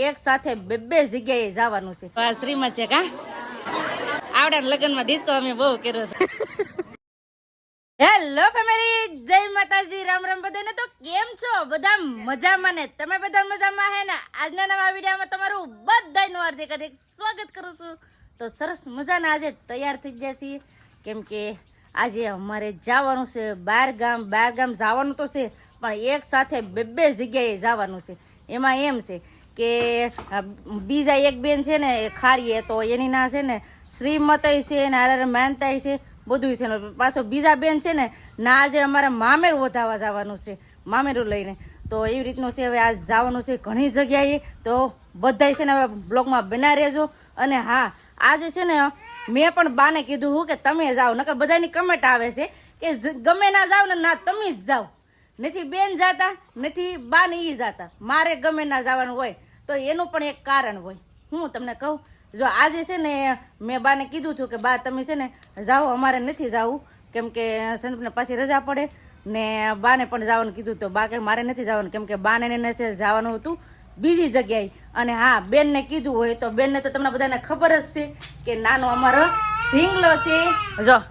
એક સાથે બે જગ્યાએ જવાનું છે. શ્રીમત છે કા આવડા લગ્નમાં ડિસ્કો અમે બહુ કર્યો હતો. હેલો ફેમિલી, જય માતાજી, રામ રામ બધાને. તો કેમ છો બધા? મજામાં ને? તમે બધા મજામાં હે ને? આજના નવા વિડીયોમાં તમારું બધાનું હાર્દિક હાર્દિક સ્વાગત કરું છું. તો સરસ મજાના આજે તૈયાર થઈ ગયા છીએ, કેમ કે આજે અમારે જવાનું છે બહાર ગામ જવાનું તો છે, પણ એક સાથે બે જગ્યાએ જવાનું છે. એમાં એમ છે કે બીજા એક બેન છે ને ખારીએ, તો એની ના છે ને શ્રીમતય છે ને હારે માનતાય છે, બધું છે ને. પાછો બીજા બેન છે ને ના આજે અમારે મામેરું વધારવા જવાનું છે, મામેરું લઈને. તો એવી રીતનું છે. હવે આજ જવાનું છે ઘણી જગ્યાએ, તો બધાય છે ને હવે બ્લોગમાં બના રહેજો. અને હા, આજે છે ને મેં પણ બાને કીધું હું કે તમે જાઓ, નકર બધાની કમેન્ટ આવે છે કે ગમે ના જાઓ ને ના તમે જ જાઓ, નથી બેન જાતા નથી બા ને ઈ જાતા, મારે ગમે ના જવાનું હોય. તો એનું પણ એક કારણ હોય. હું તમને કહું, જો આજે છે ને મેં બાને કીધું હતું કે બા તમે છે ને જાઓ, અમારે નથી જવું, કેમ કે સંદીપને પાછી રજા પડે ને બાને પણ જવાનું કીધું. તો બા કે મારે નથી જવાનું, કેમ કે બાને ને જવાનું હતું બીજી જગ્યાએ. અને હા, બેનને કીધું હોય તો બેનને તો તમને બધાને ખબર જ છે કે નાનો અમારો ઢીંગલો છે. જો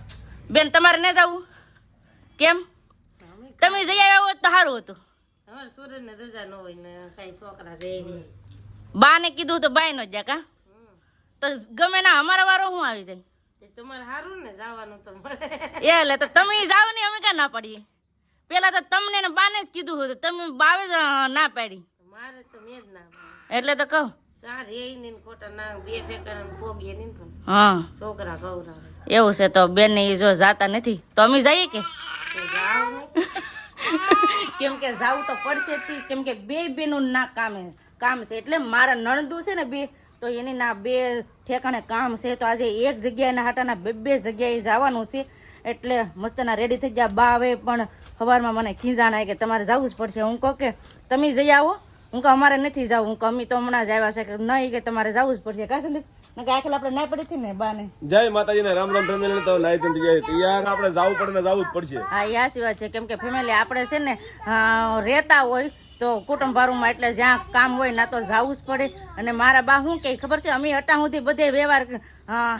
બેન તમારે ન જવું કેમ? તમે જઈ આવ્યા હોત તો સારું હતું. અમારે સૂર્યને રજા ન હોય ને કઈ છોકરા રે નહીં. બાને કીધું તો બાય નો જ કા, તો ગમે ના અમારા વારો હું આવી જાય. તમારે સારું ને જવાનું તો મળે. એટલે તો તમે જાવ ને, અમે ક્યાં ના પાડીએ? પેલા તો તમને ને બાને જ કીધું હતું, તમે બાવે જ ના પાડી. મારે તો મેં જ ના એટલે તો કહું સાર એ ને ખોટા ના બે ઠેકાણા પોગીએ નહીં ને હા છોકરા ગૌરાવે એવું છે. તો બેન ને જો જાતા નથી તો અમે જઈએ કે જાવ કેમ કે જાવું તો પડશે જ, કેમ કે બે બેનું ના કામ છે. એટલે મારા નણદુ છે ને બે, તો એની ના બે ઠેકાણે કામ છે. તો આજે એક જગ્યાએ હાટાના બે જગ્યાએ જવાનું છે. એટલે મસ્તના રેડી થઈ ગયા. બા આવે પણ સવારમાં મને ખીજાણા કે તમારે જવું જ પડશે. હું કહું કે તમે જઈ આવો, હું કહું અમારે નથી જવું, હું કહું અમે તો હમણાં જ આવ્યા છે કે નહીં, કે તમારે જવું જ પડશે. કા સંદીપ આખેલ આપણે ના પડી હતી ને બાને. જય માતાજી ને રામ રામ ફેમિલી. તો નાઈ ધોઈને તૈયાર આપણે જવું પડે ને જવું જ પડશે. હા, એ સાચી વાત છે. કેમ કે ફેમિલી આપણે છે ને રહેતા હોય તો કુટુંબ ભારુમાં, એટલે જ્યાં કામ હોય ના તો જવું જ પડે. અને મારા બા શું કે ખબર છે, અમે અટા સુધી બધે વ્યવહાર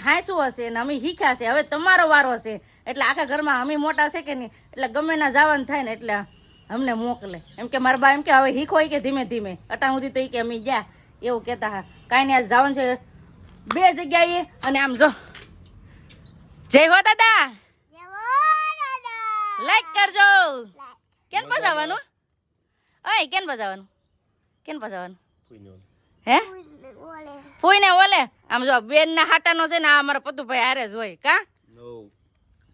હાંસું હશે ને અમે શીખ્યા છે, હવે તમારો વારો છે. એટલે આખા ઘરમાં અમે મોટા છે કે નહીં, એટલે ગમે ના જવાનું થાય ને એટલે અમને મોકલે. એમ કે મારા બા એમ કે હવે શીખો કે ધીમે ધીમે, અટા સુધી તો કે અમે ગયા એવું કહેતા. હા, કાંઈ નહીં, આજ જવાનું છે બે જગ્યાએ. અને આમ જો જય હો દાદા, લાઈક કરજો. કેન પજાવાનું? ઓય કેન પજાવાનું? કેન પજાવાનું? હે ફૂઈને ઓલે. આમ જો બેન ના હાટાનો છે ને આ અમારા પતુભાઈ હારે જ હોય કા.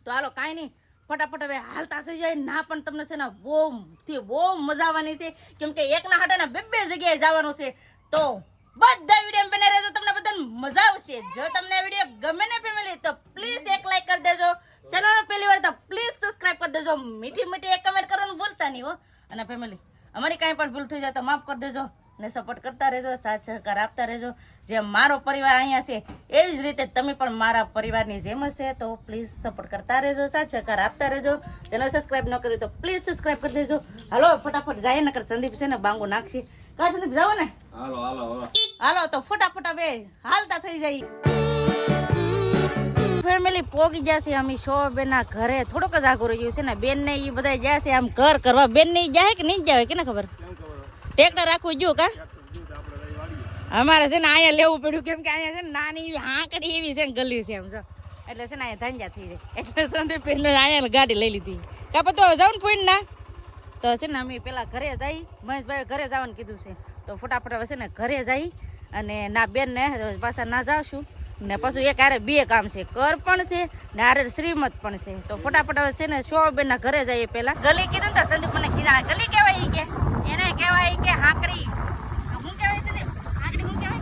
તો હાલો કાંઈ નહીં, ફટાફટ હવે હાલતા થઈ જાય. ના પણ તમને છે ને બહુ મજા આવવાની છે, કેમ કે એકના હાટાના બે જગ્યાએ જવાનું છે. તો બધા વિડીયો બને રહેજો, તમને બધાને મજા આવશે. જો તમને આ વિડીયો ગમે ને ફેમિલી, તો પ્લીઝ એક લાઈક કરી દેજો. ચેનલ પહેલી વાર તો પ્લીઝ સબસ્ક્રાઇબ કરી દેજો. મીઠી એક કમેન્ટ કરવાનું ભૂલતા નહીં હો. અને ફેમિલી અમારી કાંઈ પણ ભૂલ થઈ જાય તો માફ કરી દેજો ને સપોર્ટ કરતા રહેજો, સાથ સહકાર આપતા રહેજો. જે મારો પરિવાર અહીંયા છે એવી જ રીતે તમે પણ મારા પરિવારની જેમ જ છે. તો પ્લીઝ સપોર્ટ કરતા રહેજો, સાથ સહકાર આપતા રહેજો. ચેનલ સબસ્ક્રાઇબ ન કર્યું તો પ્લીઝ સબસ્ક્રાઇબ કરી દેજો. હાલો ફટાફટ જાય, નકર સંદીપ છે ને બાંગુ નાખશે. કા સંદીપ જાઓ ને? હાલો તો ફટાફટ હવે હાલતા થઈ જાય. ફેમિલી પોગી જશે અમે બેન ના ઘરે. થોડુંક જ આઘું રહ્યું છે ને, બેન ને એ બધા જશે આમ ઘર કરવા. બેન ને જાય કે નહીં જાય કેને ખબર? ટ્રેક્ટર રાખવું જો કા અમારે છે ને અહીંયા લેવું પડ્યું, કેમ કે અહીંયા છે ને નાની એવી હાંકડી એવી છે ને ગલી છે એમ જો, એટલે છે ને અહીંયા ધાંજા થઈ જાય. એટલે સંદીપ અહીંયા ગાડી લઈ લીધી. કા પછી તો જાવ ને ફોઈન ના તો છે ને અમે પેલા ઘરે જઈ, મહેશભાઈ ઘરે જવાનું કીધું છે. તો ફટાફટ હવે છે ને ઘરે જઈ અને ના બેન ને પાછા ના જાવશું ને પાછું એક હારે બે કામ છે, કર પણ છે ને હારે શ્રીમત પણ છે. તો ફટાફટ હવે છે ને બેન ના ઘરે જઈએ. પેલા ગલી કીધું ને સંદીપ મને કીધા ગલી કહેવાય કે એને કહેવાય કે હાંકડી. શું કહેવાય છે ને હાંકડી? શું કહેવાય?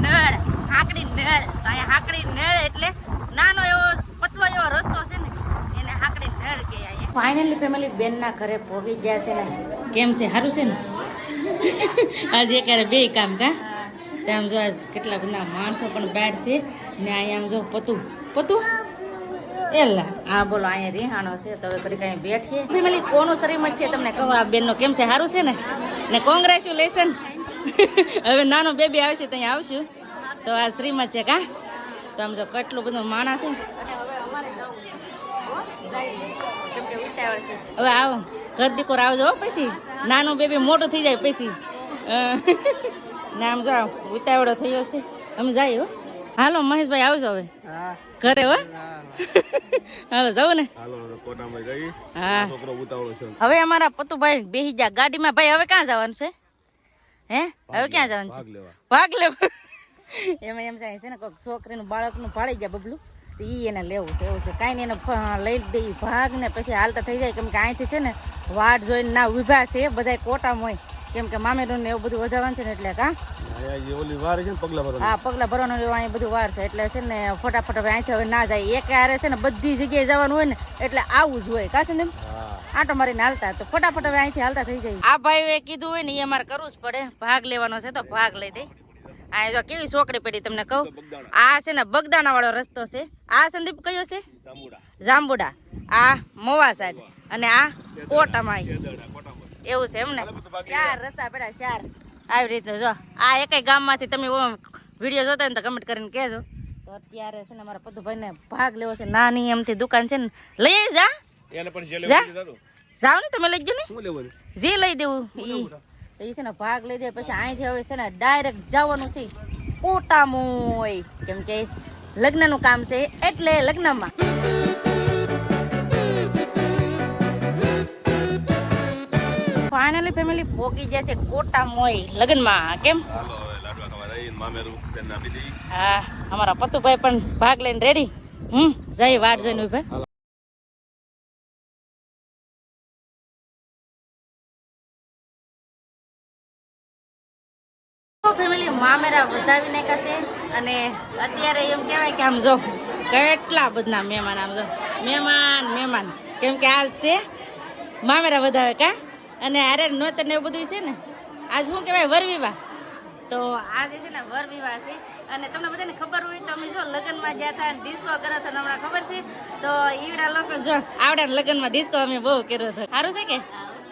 નળ. હાંકડી નળ. તો અહીંયા હાંકડી નળ એટલે નાનો એવો પતલો એવો રસ્તો છે ને, એને હાંકડી નળ કહેવાય. ફાઇનલી ફેમિલી બેન ના ઘરે પહોંચી ગયા છે ને. કેમ છે? સારું છે ને? આજે એક બે કામ કા. આમ જો કેટલા બધા માણસો પણ બેઠ છે ને. અહીંયા આમ જો પતું એલા હા બોલો, અહીંયા રિહાણો છે. તો હવે કરી કઈ બેઠીએ. ફેમિલી કોનું શરીર જ છે તમને કહો. આ બેન નો કેમ છે? સારું છે ને? કોંગ્રેચ્યુલેશન. હવે નાનો બેબી આવશે ત્યાં આવશું તો આ શ્રીમત છે કા તો આમ જો કેટલું બધું માણસ છે અને હવે અમારે જવું છે કેમ કે ઉતાવળ છે હવે આવો ઘર દીકોર આવજો હો પછી નાનું બેબી મોટું થઈ જાય પછી નામ જો ઉતાવળો થયો છે અમે જાય હો હાલો મહેશભાઈ આવજો હવે ઘરે હો હાલો જવું ને હાલો કોટામાં જઈ હા છોકરો ઉતાવળો છે હવે અમારા પતુભાઈ બેહી જા ગાડીમાં ભાઈ હવે ક્યાં જવાનું છે હે હવે ક્યાં જવાનું છે ભાગ લેવા એમાં એમ જાય છે ને કોઈક છોકરીનું બાળકનું પાડી ગયા બબલું તો ઈ એને લેવું છે એવું છે કાંઈ નહીં એને લઈ દે ભાગ ને પછી હાલતા થઈ જાય કેમ કે અહીંથી છે ને વાટ જોઈને ના ઉભા છે બધા કોટામાં હોય કેમ કે મામેરું ને એવું બધું વધારવાનું છે ને એટલે કા ઓલી વાર છે ને પગલા ભરવાનું હા પગલા ભરવાનું એવું અહીં બધું વાર છે એટલે છે ને ફટાફટ હવે અહીંથી હવે ના જાય એક હારે છે ને બધી જગ્યાએ જવાનું હોય ને એટલે આવું જ હોય કાશે ને આંટો મારીને હાલતા તો ફટાફટ હવે અહીંથી હાલતા થઈ જાય આ ભાઈ કીધું હોય ને એ અમારે કરવું જ પડે ભાગ લેવાનો છે તો ભાગ લઈ દે આ જો કેવી સોકડી પડી તમને કહું આ છે ને બગદાણા વાળો રસ્તો છે આ સંદીપ કયો છે જાંબુડા આ મોવા સાઈડ અને આ કોટામાં એવું છે એમ ને 4 રસ્તા પડ્યા 4 આવી રીતે જો આ એકેય ગામમાંથી તમે વિડીયો જોતા હોય ને તો કમેન્ટ કરીને કહેજો તો અત્યારે છે ને મારા પતુભાઈને ભાગ લેવો છે નાની એમથી દુકાન છે ને લઈ જા એને પણ જે જા લેવું જાવ ને તમે લઈ ગયો ને શું લેવાનું જે લઈ દેવું ઈ તો ઈ છે ને ભાગ લઈ દે પછી અહીંથી હવે છે ને ડાયરેક્ટ જવાનું છે કોટામોય કેમ કે લગ્નનું કામ છે એટલે લગ્નમાં ફાઇનલી ફેમિલી પોકી જશે કોટામોય લગ્નમાં કેમ હાલો હવે લાડવા ખાવા જઈએ મામેરું તેને આપી દઈએ હા અમારા પતુભાઈ પણ ભાગ લઈને રેડી જઈ વાટ જોઈને ઉભા ફેમિલી મામેરા વધાવી નાખ્યા છે અને અત્યારે એમ કહેવાય કે આમ જો કેટલા બધા મહેમાન આમ જો મહેમાન કેમ કે આજ છે મામેરા વધાવે કા અને અરે નોતર ને એવું બધું છે ને આજ શું કહેવાય વરવિવાહ તો આજે છે ને વરવિવાહ છે અને તમને બધાને ખબર હોય તો અમે જો લગ્નમાં ગયા હતા અને ડિસ્કો કર્યો હતો હમણાં ખબર છે તો ઈવડા લોકો જો આવડા લગ્નમાં ડિસ્કો અમે બહુ કર્યો હતો સારું છે કે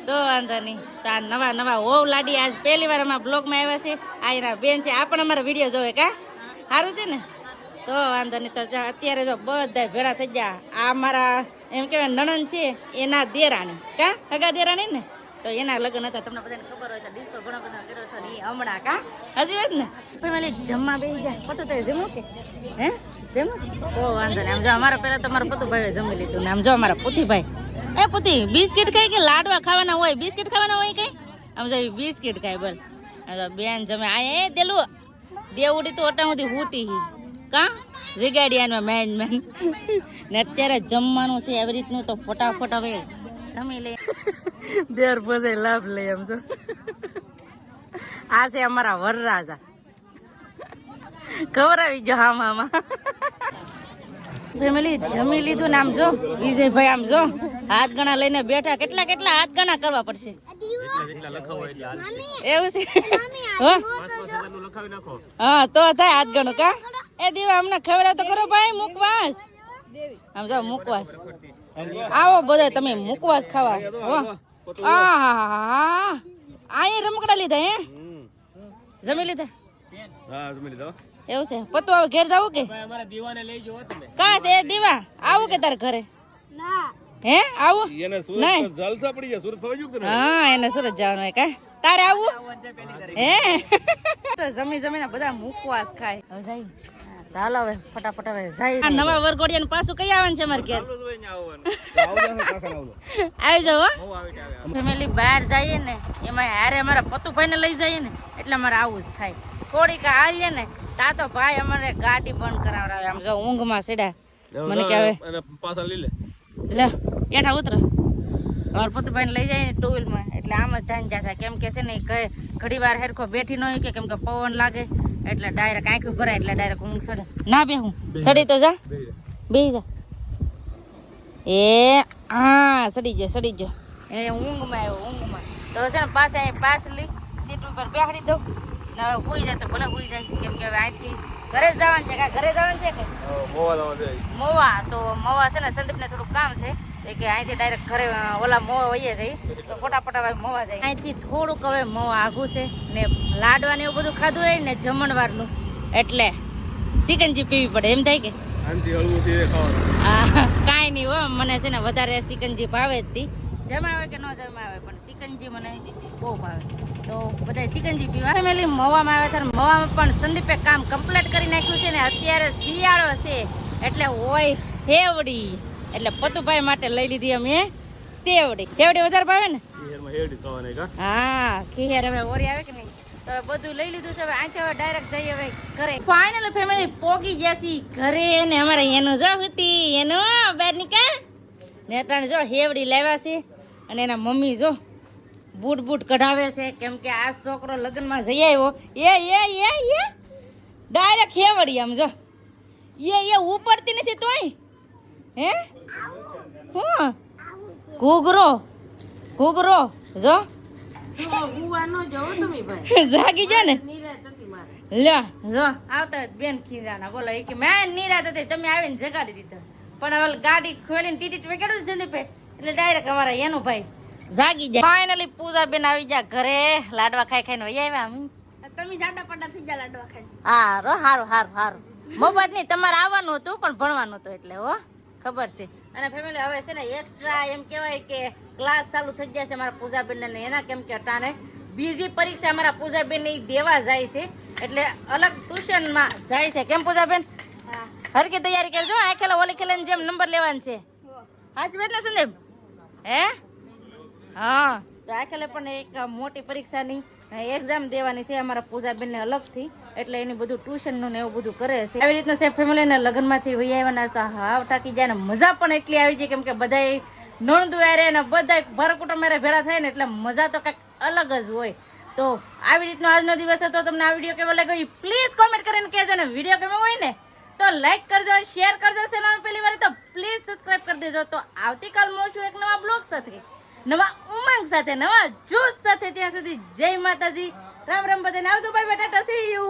તો વાંધો નહીં તો આ નવા હોવ લાડી આજ પહેલી વાર અમારા બ્લોગમાં આવ્યા છે આ એના બેન છે આ પણ અમારા વિડીયો જોવે કા સારું છે ને તો વાંધો નહીં તો અત્યારે જો બધા ભેળા થઈ ગયા આ મારા એમ કહેવાય નણંદ છે એના દેરાણી કા હગા દેરાણી ને તો એના લગ્ન હતા તમને બધાને ખબર હોય તો ડિસ્કો ઘણો બધો કર્યો હતો ને એ હમણાં કા હજી વાત ને ફેમિલી જમવા બેસી જાય પતો તો જમો કે હે જમો તો વાંધો નહીં આમ જો અમારા પહેલા તો મારા પતુભાઈ જમી લીધું ને આમ જો અમારા પુથીભાઈ એ પુતી બિસ્કિટ ખાય કે લાડવા ખાવાના હોય બિસ્કિટ ખાવાના હોય કઈ આમ જો બિસ્કિટ ખાય બોલ બેન જમે આ એ દેલું દેવડી તો ઓટા સુધી હુતી કા જગાડિયાનો મેન ને અત્યારે જમવાનું છે એવી રીતનું તો ફટાફટ હવે જમી લે દેર પોસે લાભ લે એમ છો આ છે અમારા વરરાજા ખબર આવી ગયો હા મામા ફેમિલી જમી લીધું ને આમ જો વિજયભાઈ આમ જો હાથ ગણા લઈને બેઠા કેટલા હાથ ગણા કરવા પડશે એવું છે હા તો થાય હાથ ગણો કા એ દીવા અમને ખબર તો કરો ભાઈ મુકવાસ આમ જો મુકવાસ આવો બધા તમે મુકવાસ ખાવા આ રમકડા લીધા હે જમી લીધા હા જમી લીધો એવું છે પતો હવે ઘેર જવું કે કા છે દીવા આવું કે તારે ઘરે હે આવું એને સુરત જલસા પડી ગયા સુરત ફરવા ગયું હા એને સુરત જવાનું હોય કા તારે આવું હે તો જમીને બધા મુકવાસ ખાય હવે જાય ચાલો હવે ફટાફટ હવે જાય આ નવા વરઘોડિયાનું પાછું કઈ આવવાનું છે અમારે ઘેર આવી જાવ ફેમિલી બહાર જઈએ ને એમાં હારે અમારા પતુભાઈને લઈ જઈએ ને એટલે અમારે આવું જ થાય થોડીક હાલીએ ને તા તો ભાઈ અમારે ગાડી બંધ કરાવડાવે આમ જો ઊંઘમાં સીડા મને કે હવે પાછા લઈ લે એઠા ઉતરો અમારા પતુભાઈને લઈ જાય ને ટુ વ્હીલમાં એટલે આમ જ ધ્યાન જાય કેમ કે છે ને ઘડી વાર હેરખો બેઠી ન હોય કે કેમ કે પવન લાગે એટલે ડાયરેક્ટ આંખું ભરાય એટલે ડાયરેક્ટ ઊંઘ ચડે ના બેહું ચડી તો જા બેહી જા એ હા સડી ગયો એ ઊંઘમાં આવ્યો ઊંઘમાં તો છે ને પાસે અહીં પાછલી સીટ ઉપર બેહાડી દઉં ને હવે હુઈ જાય તો ભલે હુઈ જાય કેમ કે હવે અહીંથી ઘરે જ જવાનું છે ઘરે જવાનું છે કે મોવા તો મોવા છે ને સંદીપને થોડું કામ છે એ કે અહીંથી ડાયરેક્ટ ઘરે ઓલા મોવા વહીએ જઈ તો ફટાફટ હવે મોવા જાય. અહીંથી થોડુંક હવે મોવા આઘું છે ને લાડવા ને એવું બધું ખાધું હોય ને જમણવારનું એટલે સિકંજી પીવી પડે એમ થાય કે આનથી હળવું ધીરે ખાવાનું. કાંઈ નહીં હો મને છે ને વધારે સિકંજી ભાવે જ તી જમાવે કે ન જમાવે પણ સિકંજી મને બહુ ભાવે તો બધા સિકંજી પીવા ફેમિલી મવામાં આવે ત્યારે મવામાં પણ સંદીપે કામ કમ્પ્લીટ કરી નાખ્યું છે ને અત્યારે શિયાળો છે એટલે હોય હેવડી એટલે પતુભાઈ માટે લઈ લીધી અમે સેવડી વધારે ભાવે ને ખીરમાં હેવડી ખાવાની કા. હા ખીર હવે ઓરી આવે કે નહીં તો હવે બધું લઈ લીધું છે હવે અહીંથી હવે ડાયરેક્ટ જઈએ હવે ઘરે ફાઇનલ ફેમિલી પોગી જશી ઘરે ને અમારે એનું જો હતી એનું બેર નીકળ ને અટાણે જો હેવડી લાવ્યા છે અને એના મમ્મી જો બૂટ કઢાવે છે કેમ કે આ છોકરો લગ્નમાં જઈ આવ્યો એ ડાયરેક્ટ હેવડી આમ જો એ ઉપડતી નથી તોય હે હું ઘૂઘરો જો હુવા ન જવો તમે ભાઈ જાગી જાય ને નિરાત હતી મારે લ્યો જો આવતા હોય બેન ખીજાના બોલો એ કે મેં નિરાત હતી તમે આવીને જગાડી દીધા પણ હવે ગાડી ખોલીને ટીટી વેકેડું સંદીપે એટલે ડાયરેક્ટ અમારા એનો ભાઈ જાગી જાય ફાઇનલી પૂજા બેન આવી જા ઘરે લાડવા ખાઈને વહી આવ્યા અમે તમે જાડા પડા થઈ જા લાડવા ખાઈ. હારું મોબાઈલ નહીં તમારે આવવાનું હતું પણ ભણવાનું હતું એટલે હો ખબર છે અને ફેમિલી હવે છે ને એક્સ્ટ્રા એમ કહેવાય કે ક્લાસ ચાલુ થઈ ગયા છે મારા પૂજાબેન ને એના કેમ કે અટાણે બીજી પરીક્ષા અમારા પૂજાબેન ની દેવા જાય છે એટલે અલગ ટ્યુશનમાં જાય છે કેમ પૂજાબેન હરકી તૈયારી કરજો આ ખેલા ઓલી ખેલા જેમ નંબર લેવાનું છે હાચી વાત ને સંદીપ હે હા તો આ ખેલે પણ એક મોટી પરીક્ષાની એક્ઝામ દેવાની છે અમારા પૂજાબેન ને અલગથી એટલે એની બધું ટ્યુશનનું ને એવું બધું કરે છે આવી રીતના છે ફેમિલીને લગ્નમાંથી વહી આવ્યા તો હાવ ટાકી જાય ને મજા પણ એટલી આવી જાય કેમ કે બધાય નોંધું રે ને બધા ભર કુટુંબ ભેળા થાય ને એટલે મજા તો કંઈક અલગ જ હોય તો આવી રીતનો આજનો દિવસ હતો તમને આ વિડીયો કેવો લાગ્યો એ પ્લીઝ કોમેન્ટ કરીને કહેજો ને વિડીયો ગમ્યો હોય ને તો લાઈક કરજો શેર કરજો ચેનલ પહેલી વાર તો પ્લીઝ સબસ્ક્રાઇબ કરી દેજો તો આવતીકાલ મળશું એક નવા બ્લોગ સાથે નવા ઉમંગ સાથે નવા જોશ સાથે ત્યાં સુધી જય માતાજી રામ રામ બધાને આવજો bye bye Tata C you